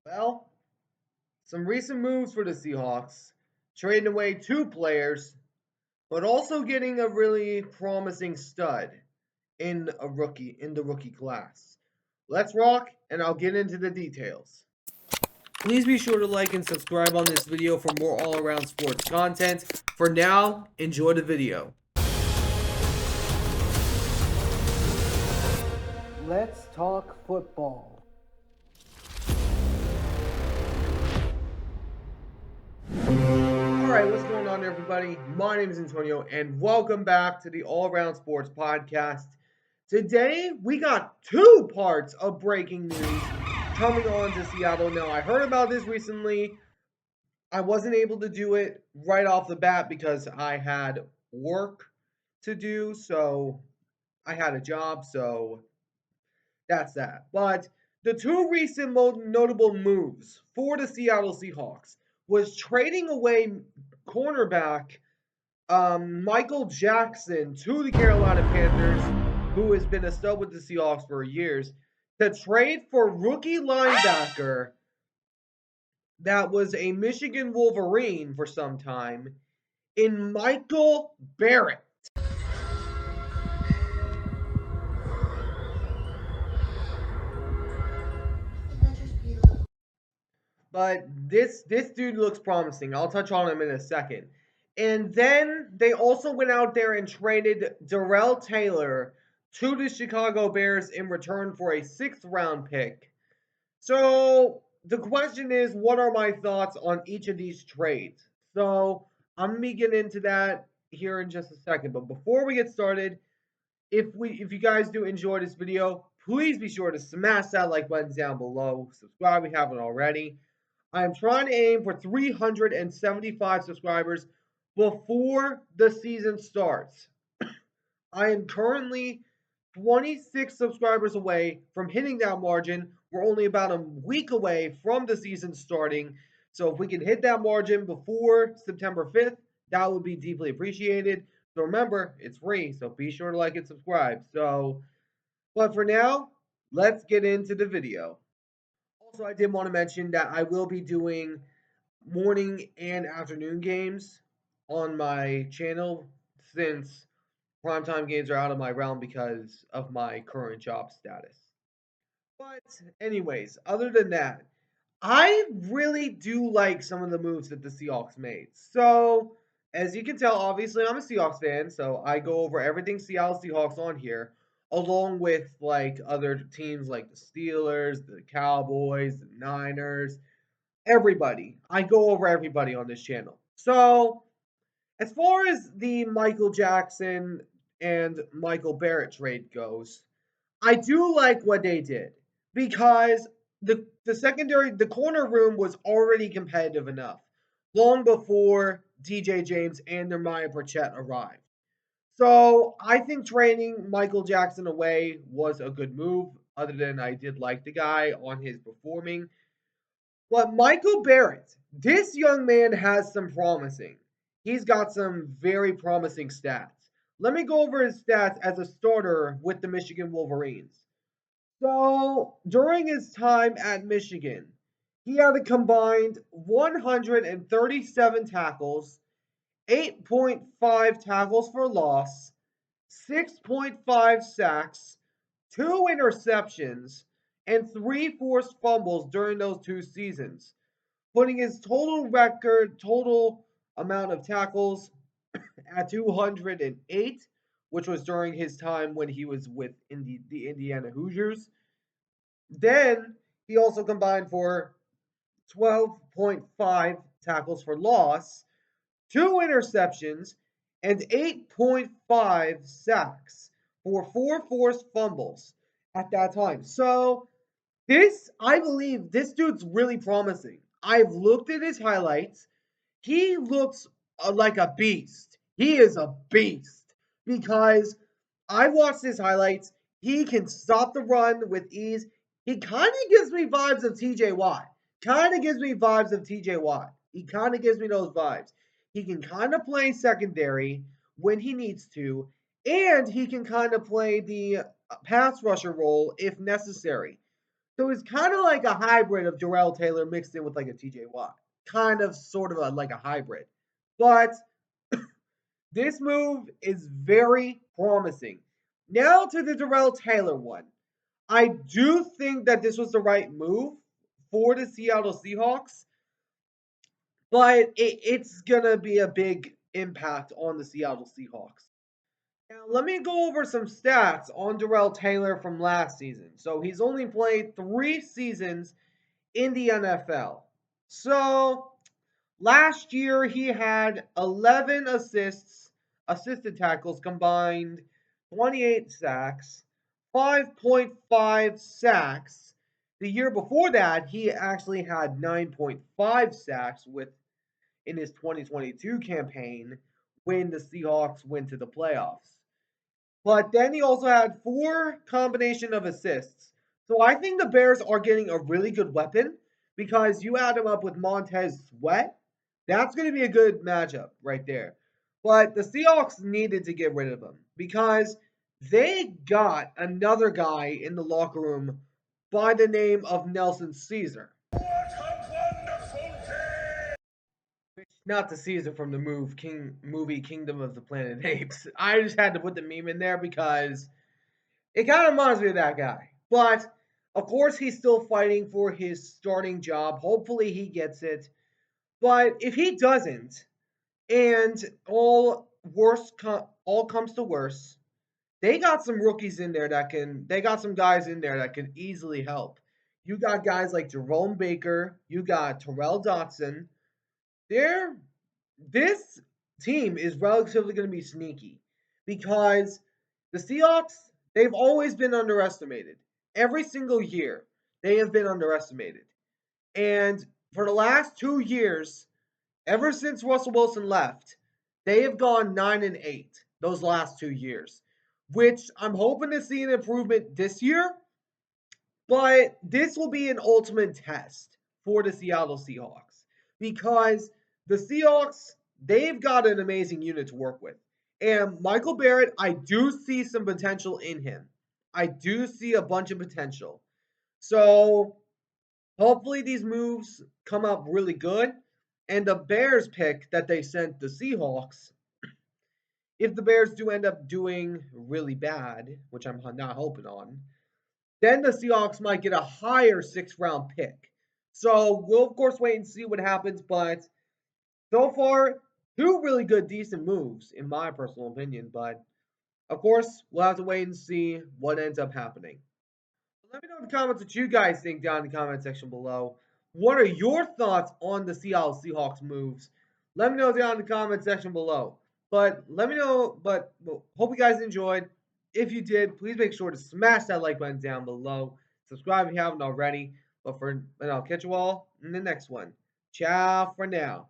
Well, some recent moves for the Seahawks, trading away two players, but also getting a really promising stud in the rookie class. Let's rock, and I'll get into the details. Please be sure to like and subscribe on this video for more all-around sports content. For now, enjoy the video. Let's talk football. Alright, what's going on, everybody? My name is Antonio, and welcome back to the All Around Sports Podcast. Today, we got two parts of breaking news coming on to Seattle. Now, I heard about this recently. I wasn't able to do it right off the bat because I had work to do, so I had a job, so that's that. But the two recent notable moves for the Seattle Seahawks was trading away cornerback Michael Jackson to the Carolina Panthers, who has been a stud with the Seahawks for years, to trade for rookie linebacker that was a Michigan Wolverine for some time in Michael Barrett. But this dude looks promising. I'll touch on him in a second. And then they also went out there and traded Darrell Taylor to the Chicago Bears in return for a sixth round pick. So the question is, what are my thoughts on each of these trades? So I'm gonna get into that here in just a second. But before we get started, if you guys do enjoy this video, please be sure to smash that like button down below. Subscribe if you haven't already. I am trying to aim for 375 subscribers before the season starts. I am currently 26 subscribers away from hitting that margin. We're only about a week away from the season starting. So if we can hit that margin before September 5th, that would be deeply appreciated. So remember, it's free, so be sure to like and subscribe. But for now, let's get into the video. Also, I did want to mention that I will be doing morning and afternoon games on my channel since primetime games are out of my realm because of my current job status. But, anyways, other than that, I really do like some of the moves that the Seahawks made. So, as you can tell, obviously I'm a Seahawks fan, so I go over everything Seattle Seahawks on here, along with like other teams like the Steelers, the Cowboys, the Niners, everybody. I go over everybody on this channel. So, as far as the Michael Jackson and Michael Barrett trade goes, I do like what they did because the corner room was already competitive enough long before DJ James and Jeremiah Burchett arrived. So I think trading Michael Jackson away was a good move, other than I did like the guy on his performing. But Michael Barrett, this young man has some promising. He's got some very promising stats. Let me go over his stats as a starter with the Michigan Wolverines. So, during his time at Michigan, he had a combined 137 tackles, 8.5 tackles for loss, 6.5 sacks, two interceptions, and three forced fumbles during those two seasons, putting his total amount of tackles at 208, which was during his time when he was with the Indiana Hoosiers. Then he also combined for 12.5 tackles for loss, two interceptions, and 8.5 sacks for four forced fumbles at that time. So I believe this dude's really promising. I've looked at his highlights. He looks like a beast. He is a beast because I watched his highlights. He can stop the run with ease. He kind of gives me vibes of TJ Watt. Kind of gives me vibes of TJ Watt. He kind of gives me those vibes. He can kind of play secondary when he needs to, and he can kind of play the pass rusher role if necessary. So it's kind of like a hybrid of Darrell Taylor mixed in with like a TJ Watt. Kind of sort of like a hybrid. But this move is very promising. Now to the Darrell Taylor one. I do think that this was the right move for the Seattle Seahawks, but it's going to be a big impact on the Seattle Seahawks. Now, let me go over some stats on Darrell Taylor from last season. So he's only played 3 seasons in the NFL. So last year he had 11 assists, assisted tackles combined, 28 sacks, 5.5 sacks. The year before that, he actually had 9.5 sacks with in his 2022 campaign when the Seahawks went to the playoffs. But then he also had 4 combination of assists. So I think the Bears are getting a really good weapon because you add him up with Montez Sweat. That's going to be a good matchup right there. But the Seahawks needed to get rid of him because they got another guy in the locker room by the name of Nelson Caesar. Not the Caesar from the movie Kingdom of the Planet Apes. I just had to put the meme in there because it kind of reminds me of that guy. But of course, he's still fighting for his starting job. Hopefully, he gets it. But if he doesn't, and all comes to worse, they got some rookies in there that can. They got some guys in there that can easily help. You got guys like Jerome Baker. You got Terrell Dotson. They're this team is relatively going to be sneaky because the Seahawks, they've always been underestimated. Every single year, they have been underestimated. And for the last 2 years, ever since Russell Wilson left, they have gone 9-8 those last 2 years, which I'm hoping to see an improvement this year. But this will be an ultimate test for the Seattle Seahawks because the Seahawks, they've got an amazing unit to work with. And Michael Barrett, I do see some potential in him. I do see a bunch of potential. So hopefully these moves come up really good. And the Bears pick that they sent the Seahawks, if the Bears do end up doing really bad, which I'm not hoping on, then the Seahawks might get a higher 6th-round pick. So we'll, of course, wait and see what happens. But so far, 2 really good, decent moves, in my personal opinion. But, of course, we'll have to wait and see what ends up happening. Let me know in the comments what you guys think down in the comment section below. What are your thoughts on the Seattle Seahawks moves? Let me know down in the comment section below. But let me know. But hope you guys enjoyed. If you did, please make sure to smash that like button down below. Subscribe if you haven't already. And I'll catch you all in the next one. Ciao for now.